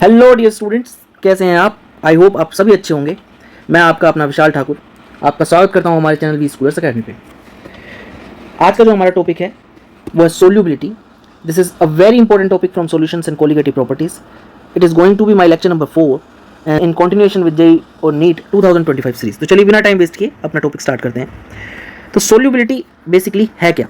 Hello dear students, कैसे हैं आप? आई होप आप सभी अच्छे होंगे। मैं आपका अपना विशाल ठाकुर आपका स्वागत करता हूं हमारे चैनल वी स्कूलर्स अकेडमी पे। आज का जो हमारा टॉपिक है वो है solubility. This is a very important topic from solutions and colligative properties. It is going to be my lecture number 4 and in continuation with JEE और नीट 2025 सीरीज। तो चलिए बिना टाइम वेस्ट किए अपना टॉपिक स्टार्ट करते हैं। तो solubility basically है क्या?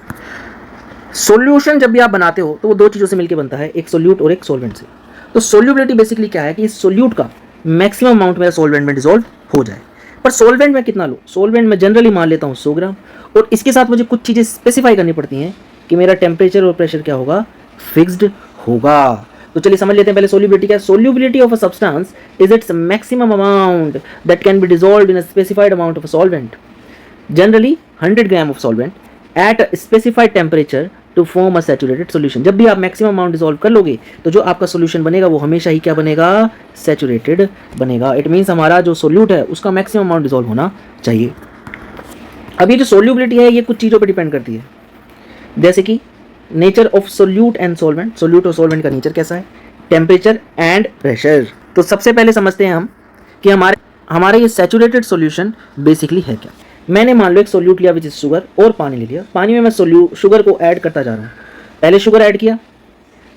सॉल्यूशन जब भी आप बनाते हो तो वो दो चीज़ों से मिलकर बनता है, एक सोल्यूट और एक सॉल्वेंट से। तो सोल्यूबिलिटी बेसिकली क्या है कि इस सोल्यूट का मैक्सिमम अमाउंट मेरा सॉल्वेंट में डिसॉल्व हो जाए। पर सॉल्वेंट में कितना लो? सॉल्वेंट में जनरली मान लेता हूँ 100 ग्राम, और इसके साथ मुझे कुछ चीज़ें स्पेसिफाई करनी पड़ती हैं कि मेरा टेम्परेचर और प्रेशर क्या होगा, फिक्स्ड होगा। तो चलिए समझ लेते हैं पहले सोल्यूबिलिटी क्या है। Solubility of a substance is its maximum amount that can be dissolved in a specified amount of solvent, generally 100 gram of solvent at a specified temperature to form a saturated solution. जब भी आप maximum amount dissolve कर लोगे तो जो आपका solution बनेगा वो हमेशा ही क्या बनेगा, सैचुरेटेड बनेगा। इट मीन्स हमारा जो सोल्यूट है उसका मैक्सिमम अमाउंट डिसॉल्व होना चाहिए। अब ये जो सोल्यूबिलिटी है ये कुछ चीज़ों पर डिपेंड करती है, जैसे कि nature of solute and solvent. Solute और सॉल्वेंट का नेचर कैसा है, टेम्परेचर एंड प्रेशर। तो सबसे पहले समझते हैं हम कि हमारे ये सैचुरेटेड सोल्यूशन बेसिकली है क्या। मैंने मान लो एक सोल्यूट लिया विच इज शुगर और पानी ले लिया। पानी में मैं शुगर को ऐड करता जा रहा हूँ। पहले शुगर ऐड किया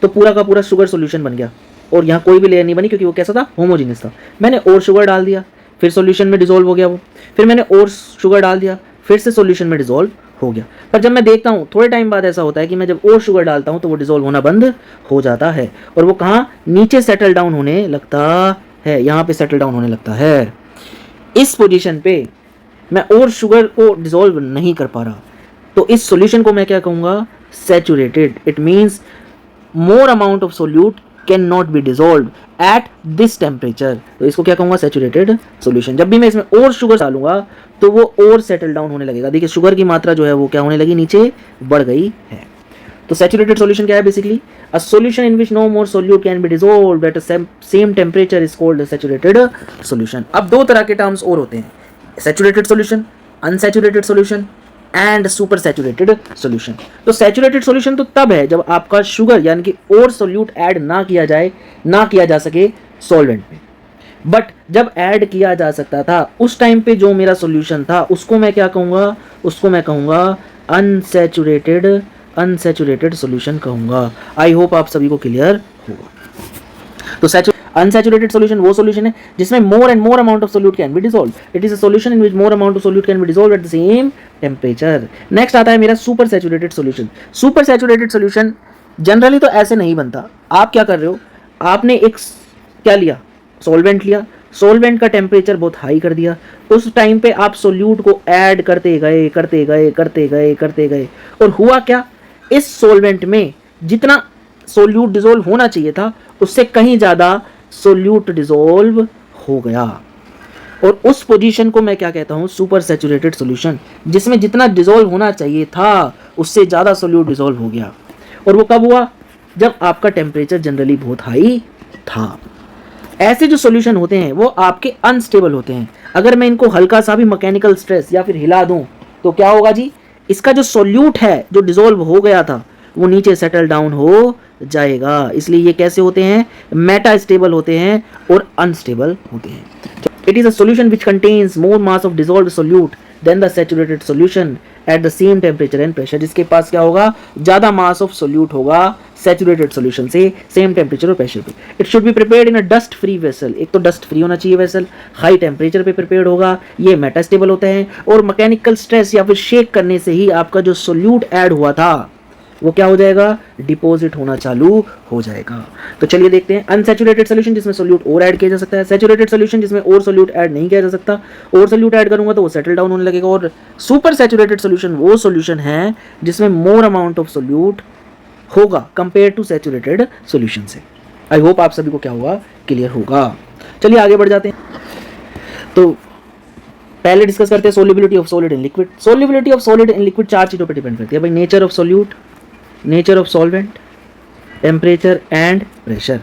तो पूरा का पूरा शुगर सोल्यूशन बन गया, और यहाँ कोई भी लेयर नहीं बनी क्योंकि वो कैसा था, होमोजीनियस था। मैंने और शुगर डाल दिया, फिर सोल्यूशन में डिसॉल्व हो गया वो। फिर मैंने और शुगर डाल दिया, फिर से सोल्यूशन में डिसॉल्व हो गया। पर जब मैं देखता हूँ थोड़े टाइम बाद ऐसा होता है कि मैं जब और शुगर डालता हूँ तो वो डिसॉल्व होना बंद हो जाता है, और वो कहाँ, नीचे सेटल डाउन होने लगता है, यहाँ पे सेटल डाउन होने लगता है। इस पोजीशन पे मैं और शुगर को डिसॉल्व नहीं कर पा रहा, तो इस सॉल्यूशन को मैं क्या कहूँगा, saturated. It means more amount of solute can not be dissolve at this temperature. तो इसको क्या कहूँगा, सैचुरेटेड सॉल्यूशन। जब भी मैं इसमें और शुगर डालूंगा तो वो और सेटल डाउन होने लगेगा। देखिए शुगर की मात्रा जो है वो क्या होने लगी, नीचे बढ़ गई है। तो सैचुरेटेड सॉल्यूशन क्या है, basically a solution in which no more solute can be dissolved at same temperature is called saturated solution. अब दो तरह के टर्म्स और होते हैं, saturated solution, unsaturated solution and super saturated solution. तो सैचुरेटेड सॉल्यूशन तो तब है जब आपका शुगर यानी कि और सोल्यूट ऐड ना किया जा सके सॉल्वेंट में। बट जब ऐड किया जा सकता था उस टाइम पे जो मेरा सॉल्यूशन था उसको मैं क्या कहूँगा, उसको मैं कहूँगा अनसैचुरेटेड सॉल्यूशन कहूँगा। आई होप आप सभी को क्लियर होगा। तो अनसैचुरेटेड सॉल्यूशन वो सॉल्यूशन है जिसमें more and more amount of solute can B dissolve. It is a solution in which more amount of solute can B dissolve eight the same temperature. Next आता है मेरा super saturated solution. Super saturated solution generally तो ऐसे नहीं बनता। आप क्या कर रहे हो, आपने एक क्या लिया, सॉल्वेंट लिया, सॉल्वेंट का टेम्परेचर बहुत हाई कर दिया, उस टाइम पे आप सोल्यूट को ऐड करते गए और हुआ क्या, इस सॉल्वेंट में जितना सोल्यूट डिसॉल्व होना चाहिए था उससे कहीं ज़्यादा सोल्यूट डिसॉल्व हो गया, और उस पोजीशन को मैं क्या कहता हूँ, सुपर सैचुरेटेड सॉल्यूशन, जिसमें जितना डिसॉल्व होना चाहिए था उससे ज़्यादा सोल्यूट डिसॉल्व हो गया। और वो कब हुआ, जब आपका टेम्परेचर जनरली बहुत हाई था। ऐसे जो सॉल्यूशन होते हैं वो आपके अनस्टेबल होते हैं। अगर मैं इनको हल्का सा भी मैकेनिकल स्ट्रेस या फिर हिला दूं तो क्या होगा जी, इसका जो सोल्यूट है जो डिसॉल्व हो गया था वो नीचे सेटल डाउन हो जाएगा। इसलिए ये कैसे होते हैं, मेटा स्टेबल होते हैं और अनस्टेबल होते हैं। It is a solution which contains more mass of dissolved solute than the saturated solution at the same temperature and pressure. जिसके पास क्या होगा, ज्यादा मास ऑफ सोल्यूट होगा सैचुरेटेड सॉल्यूशन से सेम टेम्परेचर और प्रेशर पे। It should be prepared in a dust free vessel. एक तो डस्ट फ्री होना चाहिए वेसल, हाई टेम्परेचर पे प्रिपेयर्ड होगा, ये मेटास्टेबल होते हैं, और मैकेनिकल स्ट्रेस या फिर शेक करने से ही आपका जो सोल्यूट ऐड हुआ था वो क्या हो जाएगा, डिपॉजिट होना चालू हो जाएगा। तो चलिए देखते हैं अनसैचुरेटेड सॉल्यूशन जिसमें सोल्यूट और ऐड किया जा सकता है, सैचुरेटेड सॉल्यूशन जिसमें और सोल्यूट ऐड नहीं किया जा सकता, और सोल्यूट ऐड करूंगा तो वो सेटल डाउन होने लगेगा, और सुपर सैचुरेटेड सॉल्यूशन वो सॉल्यूशन है जिसमें मोर अमाउंट ऑफ सोल्यूट होगा कंपेयर टू सैचुरेटेड सॉल्यूशन से। आई होप आप सभी को क्या होगा, क्लियर होगा। चलिए आगे बढ़ जाते हैं। तो पहले डिस्कस करते हैं solubility of solid in liquid. Solubility of solid in liquid चार चीजों पर डिपेंड करती है भाई, nature of solute, nature of solvent, temperature and pressure.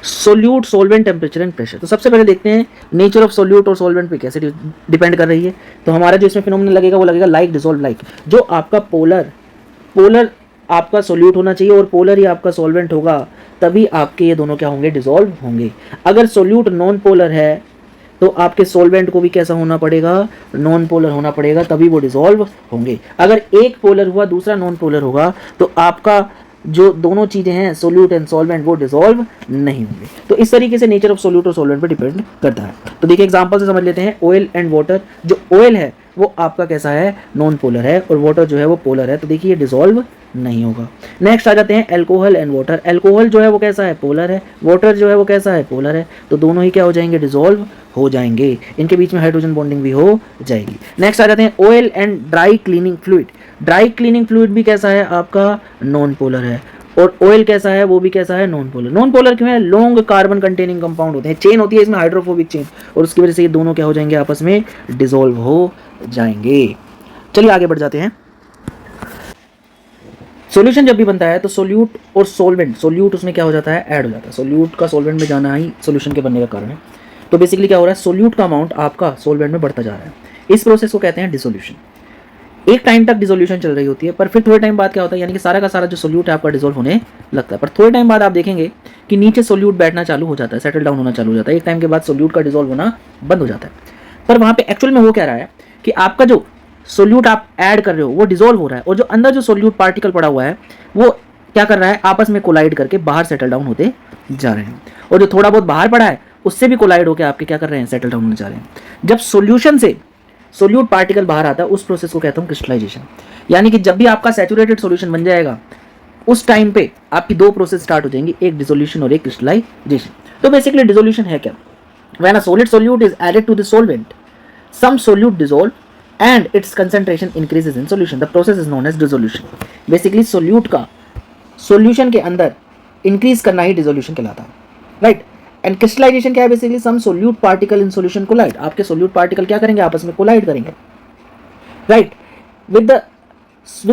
Solute, solvent, temperature and pressure. तो सबसे पहले देखते हैं नेचर ऑफ सोल्यूट और सॉल्वेंट पे कैसे डिपेंड कर रही है। तो हमारा जो इसमें फिनोमेनन लगेगा वो लगेगा लाइक डिसॉल्व लाइक। जो आपका पोलर आपका सोल्यूट होना चाहिए और पोलर ही आपका सॉल्वेंट होगा, तभी आपके ये दोनों क्या होंगे, डिसॉल्व होंगे। अगर सोल्यूट नॉन पोलर है तो आपके सॉल्वेंट को भी कैसा होना पड़ेगा, नॉन पोलर होना पड़ेगा, तभी वो डिसॉल्व होंगे। अगर एक पोलर हुआ दूसरा नॉन पोलर होगा तो आपका जो दोनों चीज़ें हैं सोल्यूट एंड सॉल्वेंट वो डिसॉल्व नहीं होंगे। तो इस तरीके से नेचर ऑफ सोल्यूट और सॉल्वेंट पर डिपेंड करता है। तो देखिए एग्जांपल से समझ लेते हैं, ऑयल एंड वाटर। जो ऑयल है वो आपका कैसा है, नॉन पोलर है, और वाटर जो है वो पोलर है, तो देखिए डिसॉल्व नहीं होगा। नेक्स्ट आ जाते हैं अल्कोहल एंड वाटर। अल्कोहल जो है वो कैसा है, पोलर है, वाटर जो है वो कैसा है, पोलर है, तो दोनों ही क्या हो जाएंगे, डिसॉल्व हो जाएंगे, इनके बीच में हाइड्रोजन बॉन्डिंग भी हो जाएगी। नेक्स्ट आ जाते हैं oil and dry cleaning fluid. Dry cleaning fluid भी कैसा है, आपका नॉन पोलर है, और ऑयल कैसा है, वो भी कैसा है, नॉन पोलर। नॉन पोलर क्यों है, लॉन्ग कार्बन कंटेनिंग कंपाउंड होते हैं, चेन होती है इसमें हाइड्रोफोबिक चेन, और उसकी वजह से ये दोनों क्या हो जाएंगे, आपस में डिसॉल्व हो जाएंगे। चलिए आगे बढ़ जाते हैं। सॉल्यूशन जब भी बनता है तो सोल्यूट और सॉल्वेंट, सोल्यूट उसमें क्या हो जाता है, ऐड हो जाता है। सोल्यूट का सॉल्वेंट में जाना ही सॉल्यूशन के बनने का कारण है। तो बेसिकली क्या हो रहा है, सोल्यूट का अमाउंट आपका सॉल्वेंट में बढ़ता जा रहा है। इस प्रोसेस को कहते हैं डिसोल्यूशन। एक टाइम तक डिसोल्यूशन चल रही होती है, पर फिर थोड़े टाइम बाद क्या होता है, यानी कि सारा का सारा जो सोल्यूट है आपका डिसॉल्व होने लगता है। पर थोड़े टाइम बाद आप देखेंगे कि नीचे सोल्यूट बैठना चालू हो जाता है, सेटल डाउन होना चालू हो जाता है। एक टाइम के बाद सोल्यूट का डिसॉल्व होना बंद हो जाता है। पर वहाँ पे एक्चुअल में हो क्या रहा है कि आपका जो सोल्यूट आप ऐड कर रहे हो वो डिसॉल्व हो रहा है, और जो अंदर जो सोल्यूट पार्टिकल पड़ा हुआ है वो क्या कर रहा है, आपस में कोलाइड करके बाहर सेटल डाउन होते जा रहे हैं, और जो थोड़ा बहुत बाहर पड़ा है उससे भी कोलाइड होकर आपके क्या कर रहे हैं, सेटल डाउन होने जा रहे हैं। जब सोल्यूशन से सोल्यूट पार्टिकल बाहर आता है उस प्रोसेस को कहता हूँ क्रिस्टलाइजेशन। यानी कि जब भी आपका सैचुरेटेड सोल्यूशन बन जाएगा उस टाइम पे आपकी दो प्रोसेस स्टार्ट हो जाएंगी, एक डिसोल्यूशन और एक क्रिस्टलाइजेशन। तो बेसिकली डिसोल्यूशन है क्या, when a solid solute is added to the solvent, some solute dissolve and its concentration increases in solution, the process is known as dissolution. Basically solute का solution के अंदर increase करना ही dissolution कहलाता है, right. And crystallization क्या है, basically some solute particle in solution collide, आपके solute particle क्या करेंगे, आपस में कोलाइड करेंगे, right, with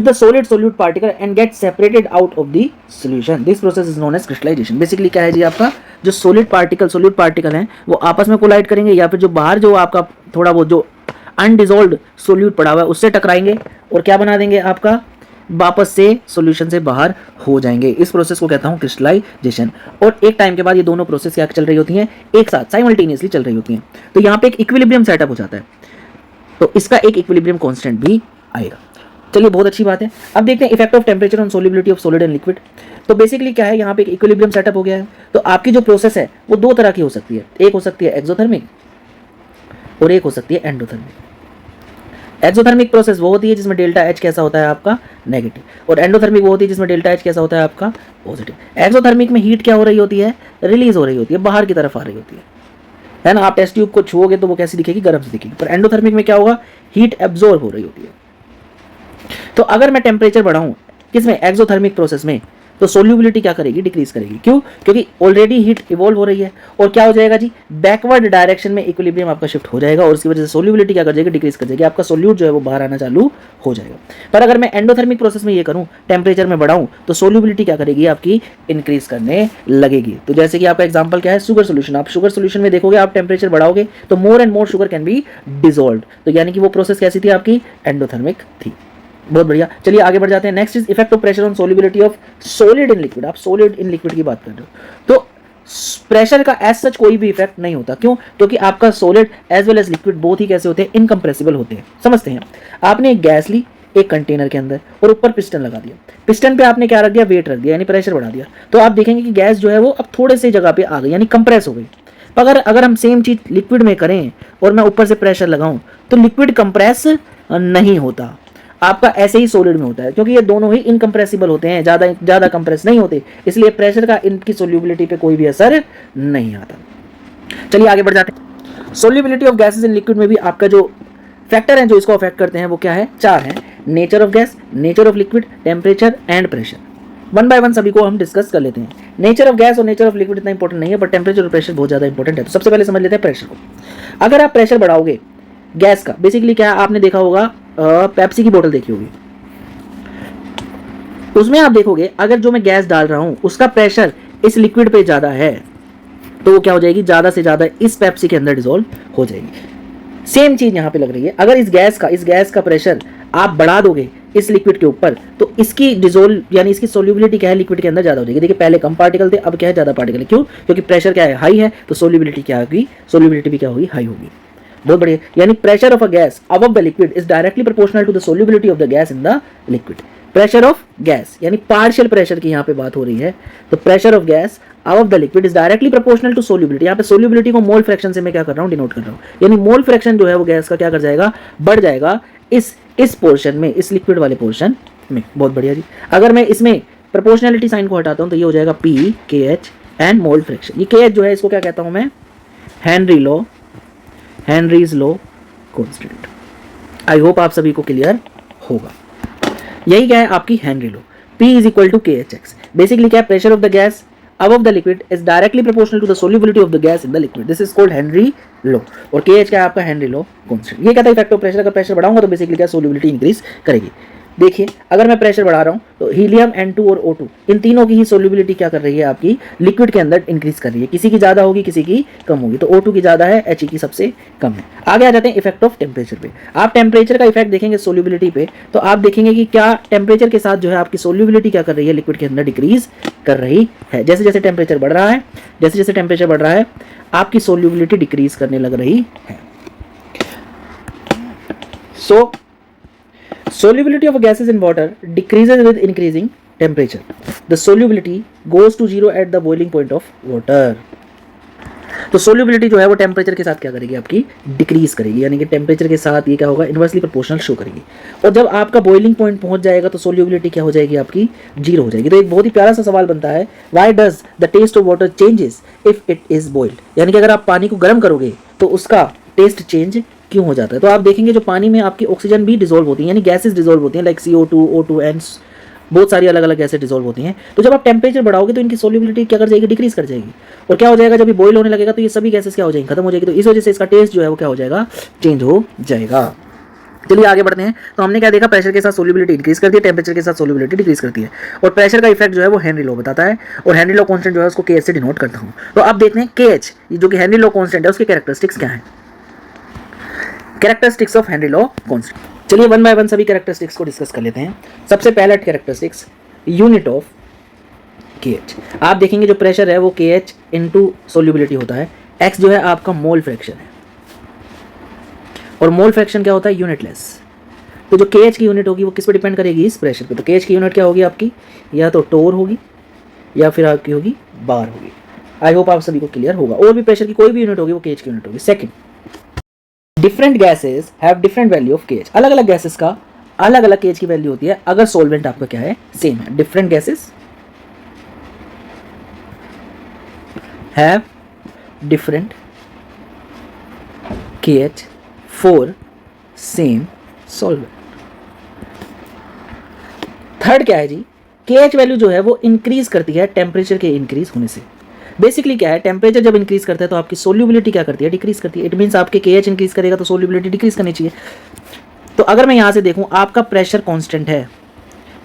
the solid solute particle and get separated out of the solution. This process is known as crystallization. Basically क्या है जी, आपका जो solid particle हैं वो आपस में कोलाइड करेंगे, या फिर जो बाहर जो आपका थोड़ा बहुत जो अनडिजोल्व्ड सोल्यूट पड़ा हुआ है उससे टकराएंगे और क्या बना देंगे, आपका वापस से सॉल्यूशन से बाहर हो जाएंगे। इस प्रोसेस को कहता हूँ क्रिस्टलाइजेशन। और एक टाइम के बाद ये दोनों प्रोसेस क्या चल रही होती हैं, एक साथ साइमल्टेनियसली चल रही होती हैं। तो यहाँ पे एक इक्विलिब्रियम सेटअप हो जाता है, तो इसका एक इक्विलिब्रियम कांस्टेंट भी आएगा। चलिए बहुत अच्छी बात है। अब देखते हैं effect of temperature on solubility of solid and liquid. तो बेसिकली क्या है, यहाँ पे एक इक्विलिब्रियम सेटअप हो गया है। तो आपकी जो प्रोसेस है वो दो तरह की हो सकती है, एक हो सकती है एक्सोथर्मिक और एक हो सकती है एंडोथर्मिक। एक्सोथर्मिक प्रोसेस वो होती है जिसमें डेल्टा एच कैसा होता है, आपका नेगेटिव, और एंडोथर्मिक वो होती है जिसमें डेल्टा एच कैसा होता है, आपका पॉजिटिव। एक्सोथर्मिक में हीट क्या हो रही होती है, रिलीज हो रही होती है, बाहर की तरफ आ रही होती है ना। आप टेस्ट ट्यूब को छुओगे तो वो कैसी दिखेगी, गर्म से दिखेगी। पर एंडोथर्मिक में क्या होगा, हीट एब्जॉर्ब हो रही होती है। तो अगर मैं टेम्परेचर बढ़ाऊं किसमें, एक्सोथर्मिक प्रोसेस में, तो सोल्यूबिलिटी क्या करेगी, डिक्रीज करेगी। क्यों, क्योंकि ऑलरेडी हीट इवॉल्व हो रही है, और क्या हो जाएगा जी, बैकवर्ड डायरेक्शन में इक्विलिब्रियम आपका शिफ्ट हो जाएगा, और उसकी वजह से सोल्यूबिलिटी क्या कर जाएगी, डिक्रीज कर जाएगी, आपका सोल्यूट जो है वो बाहर आना चालू हो जाएगा। पर अगर मैं एंडोथर्मिक प्रोसेस में ये करूं, टेम्परेचर में बढ़ाऊं, तो सोल्यूबिलिटी क्या करेगी, आपकी इंक्रीज करने लगेगी। तो जैसे कि आपका एग्जाम्पल क्या है, शुगर सोल्यूशन। आप शुगर सोल्यूशन में देखोगे, आप टेम्परेचर बढ़ाओगे तो more and more sugar cane be dissolved. तो यानी कि वो प्रोसेस कैसी थी, आपकी एंडोथर्मिक थी। बहुत बढ़िया, चलिए आगे बढ़ जाते हैं। Next is effect of pressure on solubility of solid in liquid. आप सॉलिड इन लिक्विड की बात कर रहे हो, तो प्रेशर का एज सच कोई भी इफेक्ट नहीं होता। क्यों, क्योंकि आपका solid as well as liquid both ही कैसे होते हैं, इनकम्प्रेसिबल होते हैं। समझते हैं, आपने एक गैस ली एक कंटेनर के अंदर और ऊपर पिस्टन लगा दिया, पिस्टन पे आपने क्या रख दिया, वेट रख दिया, यानी प्रेशर बढ़ा दिया। तो आप देखेंगे कि गैस जो है वो अब थोड़े से जगह पे आ गई, यानी कंप्रेस हो गई। अगर हम सेम चीज लिक्विड में करें और मैं ऊपर से प्रेशर लगाऊं तो लिक्विड कंप्रेस नहीं होता, आपका ऐसे ही सॉलिड में होता है, क्योंकि ये दोनों ही इनकम्प्रेसिबल होते हैं, ज़्यादा कंप्रेस नहीं होते, इसलिए प्रेशर का इनकी सोल्यूबिलिटी पे कोई भी असर नहीं आता। चलिए आगे बढ़ जाते हैं। Solubility of gases in liquid में भी आपका जो फैक्टर है जो इसको अफेक्ट करते हैं वो क्या है, चार हैं। Nature of gas, nature of liquid, temperature and pressure. One by one सभी को हम डिस्कस कर लेते हैं। नेचर ऑफ गैस और नेचर ऑफ लिक्विड इतना इंपॉर्टेंट नहीं है, बट टेम्परेचर और प्रेशर बहुत ज़्यादा इंपॉर्टेंट है। तो सबसे पहले समझ लेते हैं प्रेशर को। अगर आप प्रेशर बढ़ाओगे गैस का, बेसिकली क्या आपने देखा होगा, पेप्सी की बोतल देखी होगी, उसमें आप देखोगे अगर जो मैं गैस डाल रहा हूं उसका प्रेशर इस लिक्विड पे ज्यादा है तो वो क्या हो जाएगी, ज्यादा से ज्यादा इस पेप्सी के अंदर डिसॉल्व हो जाएगी। सेम चीज यहां पे लग रही है। अगर इस गैस का प्रेशर आप बढ़ा दोगे इस लिक्विड के ऊपर, तो इसकी डिजोल्व यानी इसकी सोल्यूबिलिटी क्या है लिक्विड के अंदर ज़्यादा हो जाएगी। देखिए पहले कम पार्टिकल थे, अब क्या है ज़्यादा पार्टिकल है। क्यों? क्योंकि प्रेशर क्या है, हाई है, तो सोल्यूबिलिटी क्या होगी, सोल्यूबिलिटी भी क्या होगी, हाई होगी। बहुत बढ़िया। यानी pressure of a gas above the liquid is directly proportional to the solubility of the gas in the liquid. Pressure of gas यानी पार्शियल प्रेशर की यहाँ पे बात हो रही है, तो pressure of gas above the liquid is directly proportional to solubility। यहाँ पे solubility को मोल फ्रैक्शन से मैं क्या कर रहा हूँ, डिनोट कर रहा हूँ। यानी मोल फ्रैक्शन जो है वो गैस का क्या कर जाएगा, बढ़ जाएगा इस पोर्शन में, इस लिक्विड वाले पोर्शन में। बहुत बढ़िया जी। अगर मैं इसमें प्रोपोर्शनलिटी साइन को हटाता हूँ तो ये हो जाएगा पी के एच एंड मोल फ्रैक्शन। ये के एच जो है इसको क्या कहता हूँ मैं, Henry's law constant. I hope आप सभी को क्लियर होगा। यही क्या है आपकी Henry law. P is equal to K H X. Basically क्या है, pressure of the gas above the liquid is directly proportional to the solubility of the gas in the liquid. This is called Henry law। और KH क्या है आपका, Henry law constant। ये कहता है effect of pressure. अगर pressure बढ़ाऊंगा तो बेसिकली क्या, सोल्यूबिलिटी इंक्रीज करेगी। देखिए अगर मैं प्रेशर बढ़ा रहा हूँ तो हीलियम N2 और O2 इन तीनों की ही सोल्यूबिलिटी क्या कर रही है आपकी, लिक्विड के अंदर इंक्रीज कर रही है। किसी की ज़्यादा होगी, किसी की कम होगी। तो O2 की ज़्यादा है, He की सबसे कम है। आगे आ जाते हैं इफेक्ट ऑफ टेम्परेचर पे। आप टेम्परेचर का इफेक्ट देखेंगे सोल्यूबिलिटी पे, तो आप देखेंगे कि क्या टेम्परेचर के साथ जो है आपकी सोल्यूबिलिटी क्या कर रही है, लिक्विड के अंदर डिक्रीज कर रही है। जैसे जैसे टेम्परेचर बढ़ रहा है, जैसे जैसे टेम्परेचर बढ़ रहा है, आपकी सोल्यूबिलिटी डिक्रीज करने लग रही है। सो solubility of gases in water decreases with increasing temperature. The solubility goes to zero at the boiling point of water। तो सोल्यूबिलिटी जो है वो टेम्परेचर के साथ क्या करेगी, आपकी डिक्रीज करेगी। यानी कि टेम्परेचर के साथ ये क्या होगा, इनवर्सली प्रोपोर्शनल शो करेगी। और जब आपका बॉइलिंग पॉइंट पहुंच जाएगा तो सोल्यूबिलिटी क्या हो जाएगी, आपकी जीरो हो जाएगी। तो एक बहुत ही प्यारा सा सवाल बनता है, why does the taste of water changes if it is boiled. यानी कि अगर आप पानी को गर्म करोगे तो उसका टेस्ट चेंज क्यों हो जाता है। तो आप देखेंगे जो पानी में आपकी ऑक्सीजन भी डिसॉल्व होती है, यानी गैसेस डिसॉल्व होती हैं, लाइक CO2, O2 एंड बहुत सारी अलग अलग गैसेस डिसॉल्व होती हैं। तो जब आप टेम्परेचर बढ़ाओगे तो इनकी सोल्यूबिलिटी क्या कर जाएगी, डिक्रीज कर जाएगी। और क्या हो जाएगा, जब ये बॉईल होने लगेगा तो ये सभी गैसेस क्या हो जाएंगी, खत्म हो जाएगी। तो इस वजह से इसका टेस्ट जो है वो क्या हो जाएगा, चेंज हो जाएगा। चलिए आगे बढ़ते हैं। तो हमने क्या देखा, प्रेशर के साथ सोल्यूबिलिटी इंक्रीज करती है, टेम्परेचर के साथ सोल्यूबिलिटी डिक्रीज करती है। और प्रेशर का इफेक्ट जो है वो हेनरी लॉ बताता है, और हेनरी लॉ कांस्टेंट जो है उसको के एच से डिनोट करता हूँ। तो अब देखते हैं के एच जो कि हेनरी लॉ कांस्टेंट है, उसके कैरेक्टरिस्टिक्स क्या है। Characteristics of Henry law constant. चलिए वन बाय वन सभी कैरेक्टरिस्टिक्स को डिस्कस कर लेते हैं। सबसे पहला कैरेक्टरिस्टिक्स, यूनिट ऑफ के एच। आप देखेंगे जो प्रेशर है वो के एच इंटू सोल्यूबिलिटी होता है। एक्स जो है आपका मोल फ्रैक्शन है, और मोल फ्रैक्शन क्या होता है, यूनिटलेस। तो जो के एच की यूनिट होगी वो किस पे डिपेंड करेगी, इस प्रेशर पे। तो के एच की यूनिट क्या होगी आपकी, या तो टोर होगी या फिर आपकी होगी बार होगी। आई होप आप सभी को क्लियर होगा। और भी प्रेशर की कोई भी यूनिट होगी वो के एच की यूनिट होगी। Second, different gases have different value of के एच। अलग अलग गैसेस का अलग अलग के एच की वैल्यू होती है अगर सोल्वेंट आपका क्या है, सेम है। डिफरेंट गैसेस हैव डिफरेंट के H for same solvent. Third क्या है जी, के एच वैल्यू जो है वो इंक्रीज करती है टेम्परेचर के इंक्रीज होने से। बेसिकली क्या है, टेम्परेचर जब इंक्रीज करता है तो आपकी सोल्यूबिलिटी क्या करती है, डिक्रीज करती है। इट मीन्स आपके के एच इंक्रीज करेगा तो सोल्यूबिलिटी डिक्रीज करनी चाहिए। तो अगर मैं यहाँ से देखूँ आपका प्रेशर कांस्टेंट है,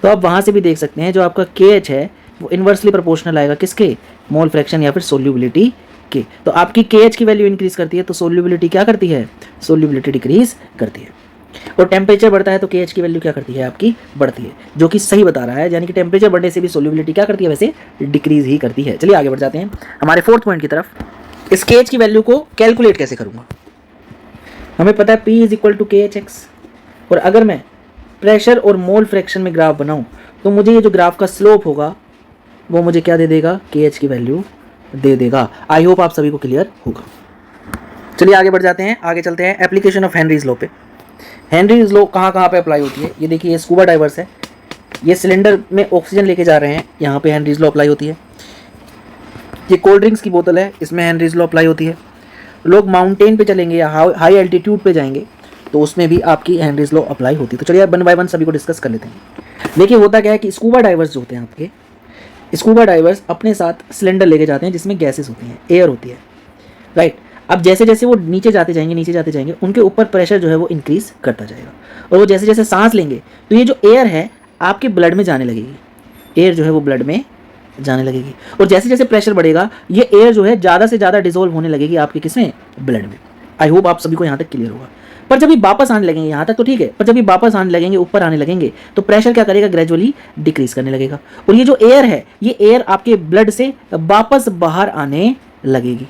तो आप वहाँ से भी देख सकते हैं जो आपका के एच है वो इन्वर्सली प्रोपोर्शनल आएगा किसके, मोल फ्रैक्शन या फिर सोल्यूबिलिटी के। तो आपकी के एच की वैल्यू इंक्रीज करती है तो सोल्यूबिलिटी क्या करती है, सोल्यूबिलिटी डिक्रीज करती है। और टेम्परेचर बढ़ता है तो के एच की वैल्यू क्या करती है, आपकी बढ़ती है, जो कि सही बता रहा है। यानी कि टेम्परेचर बढ़ने से भी सोल्यूबिलिटी क्या करती है, वैसे डिक्रीज ही करती है। चलिए आगे बढ़ जाते हैं हमारे फोर्थ पॉइंट की तरफ। इस के एच की वैल्यू को कैलकुलेट कैसे करूँगा। हमें पता है P is equal to K H x, और अगर मैं प्रेशर और मोल फ्रैक्शन में ग्राफ बनाऊँ तो मुझे ये जो ग्राफ का स्लोप होगा वो मुझे क्या दे देगा, के एच की वैल्यू दे देगा। आई होप आप सभी को क्लियर होगा। चलिए आगे बढ़ जाते हैं, आगे चलते हैं एप्लीकेशन ऑफ हेनरीज लॉ पे। हेनरीज लॉ कहाँ कहाँ पे अप्लाई होती है, ये देखिए, ये स्कूबा डाइवर्स है, ये सिलेंडर में ऑक्सीजन लेके जा रहे हैं, यहाँ पे हेनरीज लॉ अप्लाई होती है। ये कोल्ड ड्रिंक्स की बोतल है, इसमें हेनरीज लॉ अप्लाई होती है। लोग माउंटेन पे चलेंगे या हाई एल्टीट्यूड पे जाएंगे तो उसमें भी आपकी हेनरीज लॉ अप्लाई होती है। तो चलिए वन बाय वन सभी को डिस्कस कर लेते हैं। देखिए होता क्या है कि स्कूबा डाइवर्स जो होते हैं आपके, स्कूबा डाइवर्स अपने साथ सिलेंडर लेके जाते हैं जिसमें गैसेस होती हैं, एयर होती है, राइट। अब जैसे जैसे वो नीचे जाते जाएंगे उनके ऊपर प्रेशर जो है वो इंक्रीज करता जाएगा, और वो जैसे जैसे सांस लेंगे तो ये जो एयर है आपके ब्लड में जाने लगेगी, एयर जो है वो ब्लड में जाने लगेगी। और जैसे जैसे प्रेशर बढ़ेगा ये एयर जो है ज़्यादा से ज़्यादा डिजोल्व होने लगेगी आपके किसमें, ब्लड में। आई होप आप सभी को यहाँ तक क्लियर होगा। पर जब ये वापस आने लगेंगे यहाँ तक तो ठीक है, पर जब ये वापस आने लगेंगे, ऊपर आने लगेंगे, तो प्रेशर क्या करेगा, ग्रेजुअली डिक्रीज करने लगेगा। और ये जो एयर है, ये एयर आपके ब्लड से वापस बाहर आने लगेगी।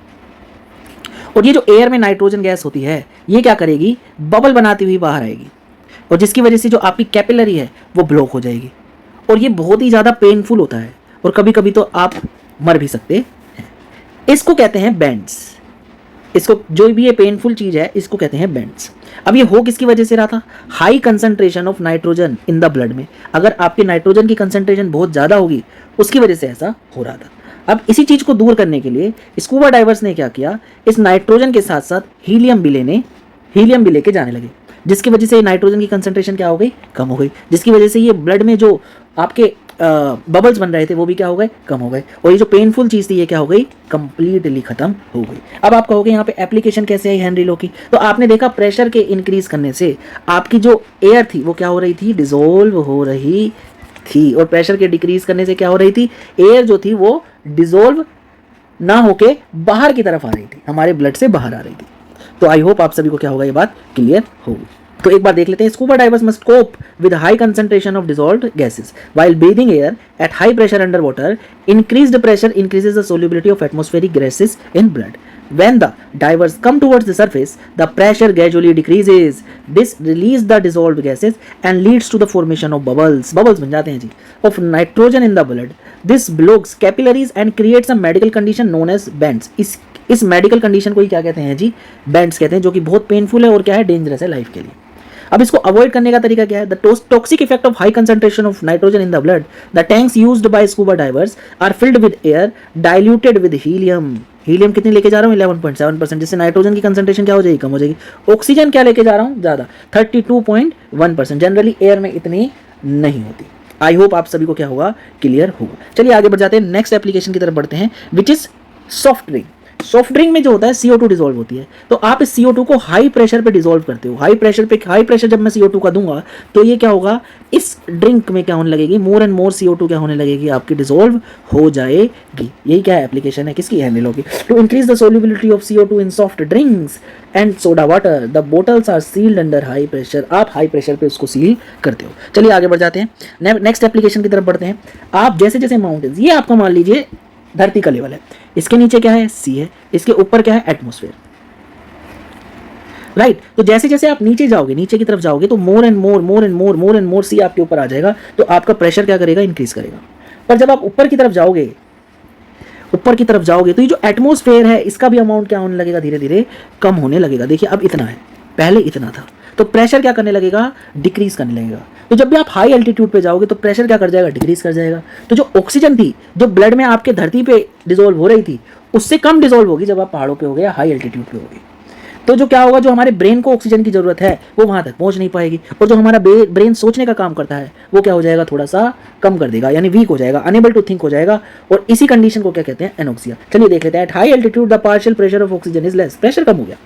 और ये जो एयर में नाइट्रोजन गैस होती है, ये क्या करेगी, बबल बनाती हुई बाहर आएगी, और जिसकी वजह से जो आपकी कैपिलरी है वो ब्लॉक हो जाएगी। और ये बहुत ही ज़्यादा पेनफुल होता है, और कभी कभी तो आप मर भी सकते हैं। इसको कहते हैं बेंड्स। इसको जो भी ये पेनफुल चीज़ है, इसको कहते हैं बेंड्स। अब ये हो किसकी वजह से रहा था, high concentration of nitrogen in the blood में। अगर आपकी नाइट्रोजन की कंसंट्रेशन बहुत ज़्यादा होगी, उसकी वजह से ऐसा हो रहा था। अब इसी चीज़ को दूर करने के लिए स्कूबा डाइवर्स ने क्या किया, इस नाइट्रोजन के साथ साथ हीलियम भी लेके जाने लगे, जिसकी वजह से नाइट्रोजन की कंसंट्रेशन क्या हो गई, कम हो गई, जिसकी वजह से ये ब्लड में जो आपके बबल्स बन रहे थे वो भी क्या हो गए, कम हो गए। और ये जो पेनफुल चीज़ थी ये क्या हो गई, कंप्लीटली खत्म हो गई। अब आप कहोगे यहाँ पे एप्लीकेशन कैसे आई हेनरी लो की, तो आपने देखा प्रेशर के इंक्रीज करने से आपकी जो एयर थी वो क्या हो रही थी, डिसॉल्व हो रही थी। और प्रेशर के डिक्रीज करने से क्या हो रही थी, एयर जो थी वो डिसॉल्व ना होके बाहर की तरफ आ रही थी, हमारे ब्लड से बाहर आ रही थी। तो आई होप आप सभी को क्या होगा, ये बात क्लियर होगी। तो एक बार देख लेते हैं, scuba divers must cope with high concentration of dissolved gases while breathing air at high pressure under water. Increased pressure increases the solubility of atmospheric gases in blood. When the divers come towards the surface, the pressure gradually decreases. This releases the dissolved gases and leads to the formation of bubbles. Bubbles बन जाते हैं जी, of nitrogen in the blood. This blocks capillaries and creates a medical condition known as bends. इस medical condition को ही क्या कहते हैं जी, bends कहते हैं, जो कि बहुत पेनफुल है और क्या है, डेंजरस है लाइफ के लिए। अब इसको अवॉइड करने का तरीका क्या है, the toxic effect of high concentration of nitrogen in the blood. The tanks used by scuba divers are filled with air diluted with helium. Helium कितनी लेके जा रहा हूँ, 11.7%, जिससे नाइट्रोजन की कंसंट्रेशन क्या हो जाएगी, कम हो जाएगी। ऑक्सीजन क्या लेके जा रहा हूँ, ज़्यादा, 32.1%। जनरली एयर में इतनी नहीं होती। आई होप आप सभी को क्या होगा, क्लियर होगा। चलिए आगे बढ़ जाते हैं, नेक्स्ट एप्लीकेशन की तरफ बढ़ते हैं, which is soft drink. Soft drink में जो होता है CO2 डिसॉल्व होती है, तो आप इस CO2 को हाई प्रेशर पे डिसॉल्व करते हो। हाई प्रेशर जब मैं CO2 का दूंगा तो ये क्या होगा, इस ड्रिंक में क्या होने लगेगी, मोर एंड मोर CO2 क्या होने लगेगी, आपकी डिसॉल्व हो जाएगी। यही क्या एप्लीकेशन है, किसकी है, नीलो की। To increase the solubility of CO2 in soft drinks and soda water, the bottles are sealed under high pressure. आप हाई प्रेशर पे उसको सील करते हो। चलिए आगे बढ़ जाते हैं, नेक्स्ट एप्लीकेशन की तरफ बढ़ते हैं। आप जैसे जैसे माउंटेन्स, ये आपका मान लीजिए धरती का लेवल है, इसके नीचे क्या है, सी है, इसके ऊपर क्या है, एटमॉस्फेयर, राइट। तो जैसे जैसे आप नीचे जाओगे, नीचे की तरफ जाओगे, तो मोर एंड मोर सी आपके ऊपर आ जाएगा, तो आपका प्रेशर क्या करेगा, इंक्रीज करेगा। पर जब आप ऊपर की तरफ जाओगे तो ये जो एटमॉस्फेयर है, इसका भी अमाउंट क्या होने लगेगा, धीरे धीरे कम होने लगेगा। देखिए अब इतना है, पहले इतना था, तो प्रेशर क्या करने लगेगा, डिक्रीज करने लगेगा। तो जब भी आप हाई एल्टीट्यूड पे जाओगे तो प्रेशर क्या कर जाएगा, डिक्रीज कर जाएगा। तो जो ऑक्सीजन थी, जो ब्लड में आपके धरती पे डिसॉल्व हो रही थी, उससे कम डिसॉल्व होगी जब आप पहाड़ों पे हो गए, हाई एल्टीट्यूड पे हो गए। तो जो क्या होगा, जो हमारे ब्रेन को ऑक्सीजन की जरूरत है वो वहां तक पहुंच नहीं पाएगी, और जो हमारा ब्रेन सोचने का काम करता है वो क्या हो जाएगा, थोड़ा सा कम कर देगा, यानी वीक हो जाएगा, अनेबल टू थिंक हो जाएगा। और इसी कंडीशन को क्या कहते हैं, एनोक्सिया। चलिए देख लेते हैं, at high altitude the partial pressure of oxygen is less, pressure कम हो गया,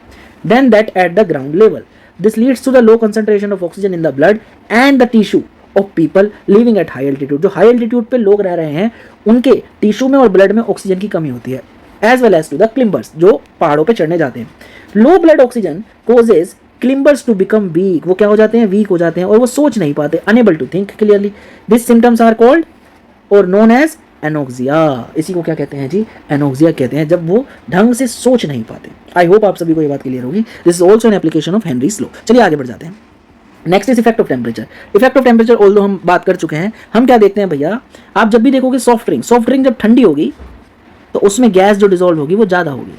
then that at the ground level. This leads to the low concentration of oxygen in the blood and the tissue of people living at high altitude. जो high altitude पे लोग रह रहे हैं, उनके टिश्यू में और ब्लड में ऑक्सीजन की कमी होती है, as well as to the climbers, जो पहाड़ों पे चढ़ने जाते हैं। Low blood oxygen causes climbers to become weak, वो क्या हो जाते हैं, वीक हो जाते हैं, और वो सोच नहीं पाते, unable to think clearly. This symptoms are called और नोन एज एनोक्सिया। इसी को क्या कहते हैं जी, एनोक्सिया कहते हैं, जब वो ढंग से सोच नहीं पाते। आई होप आप सभी को ये बात क्लियर होगी। This is also an application of Henry's law. चलिए आगे बढ़ जाते हैं, next is effect of temperature. Effect of temperature although हम बात कर चुके हैं। हम क्या देखते हैं भैया, आप जब भी देखोगे सॉफ्ट ड्रिंक जब ठंडी होगी तो उसमें गैस जो डिसॉल्व होगी वो ज़्यादा होगी,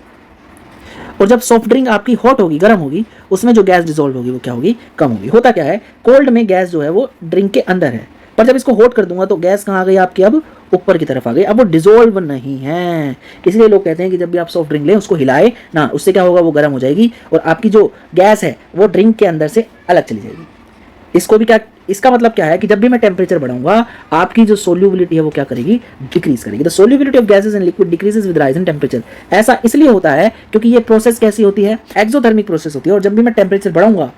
और जब सॉफ्ट ड्रिंक आपकी हॉट होगी, गर्म होगी, उसमें जो गैस डिसॉल्व होगी वो क्या होगी, कम होगी। होता क्या है, कोल्ड में गैस जो है वो ड्रिंक के अंदर है, पर जब इसको हॉट कर दूंगा तो गैस कहाँ आ गई आपकी, अब ऊपर की तरफ आ गई, अब वो डिसॉल्व नहीं है। इसलिए लोग कहते हैं कि जब भी आप सॉफ्ट ड्रिंक लें उसको हिलाए ना, उससे क्या होगा, वो गर्म हो जाएगी और आपकी जो गैस है वो ड्रिंक के अंदर से अलग चली जाएगी। इसको भी क्या, इसका मतलब क्या है कि जब भी मैं टेम्परेचर बढ़ाऊंगा, आपकी जो सोल्यूबिलिटी है वो क्या करेगी, डिक्रीज करेगी। The solubility of gases in liquid decreases with rise in temperature. ऐसा इसलिए होता है क्योंकि ये प्रोसेस कैसी होती है, एक्सोथर्मिक प्रोसेस होती है, और जब भी मैं टेम्परेचर बढ़ाऊंगा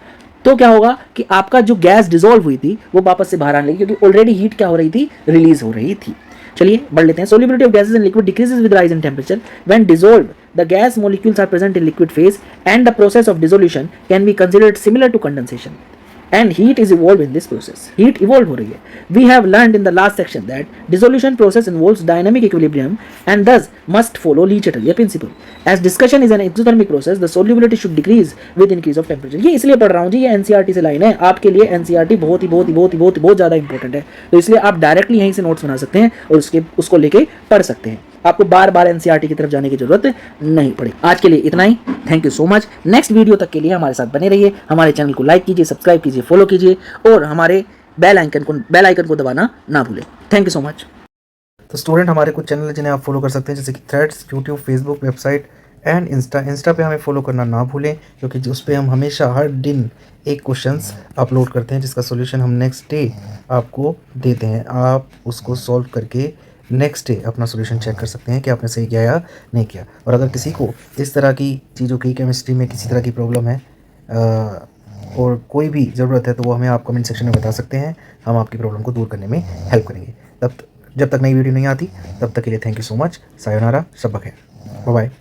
तो क्या होगा कि आपका जो गैस डिसॉल्व हुई थी वो वापस से बाहर आने लगी, क्योंकि ऑलरेडी हीट क्या हो रही थी, रिलीज हो रही थी। चलिए बढ़ लेते हैं, solubility of gases in liquid decreases with rise in temperature. When dissolved the gas molecules are present in liquid phase and the process of dissolution can be considered similar to condensation. And heat is evolved in this process. Heat evolved हो रही है. We have learned in the last section that dissolution process involves dynamic equilibrium and thus must follow Le Chatelier principle. As discussion is an exothermic process, the solubility should decrease with increase of temperature. ये इसलिए पढ़ रहा हूँ जी, ये NCERT से line है. आपके लिए एनसीईआरटी बहुत ज़्यादा इंपॉर्टेंट है. तो इसलिए आप डायरेक्टली यहीं से नोट्स बना सकते हैं और उसको लेके पढ़ सकते हैं. आपको बार बार एनसीईआरटी की तरफ जाने की जरूरत नहीं पड़ेगी. आज के लिए इतना ही. Thank you so much. Next video तक के लिए हमारे साथ बने रहिए. हमारे चैनल को लाइक कीजिए, सब्सक्राइब कीजिए, फॉलो कीजिए और हमारे बेल आइकन को दबाना ना भूलें. Thank you so much. तो स्टूडेंट, हमारे कुछ चैनल जिन्हें आप फॉलो कर सकते हैं, जैसे कि threads, YouTube, Facebook, website and Insta पे हमें फॉलो करना ना भूलें, क्योंकि उस पर हम हमेशा हर दिन एक क्वेश्चंस अपलोड करते हैं जिसका सॉल्यूशन हम नेक्स्ट डे आपको देते हैं. आप उसको सॉल्व करके नेक्स्ट डे अपना सॉल्यूशन चेक कर सकते हैं कि आपने सही किया या नहीं किया. और अगर किसी को इस तरह की चीज़ों की केमिस्ट्री में किसी तरह की प्रॉब्लम है और कोई भी ज़रूरत है तो वो हमें आप कमेंट सेक्शन में बता सकते हैं. हम आपकी प्रॉब्लम को दूर करने में हेल्प करेंगे. जब तक नई वीडियो नहीं आती तब तक के लिए thank you so much. Sayonara, शब्बा खैर, बाय बाय.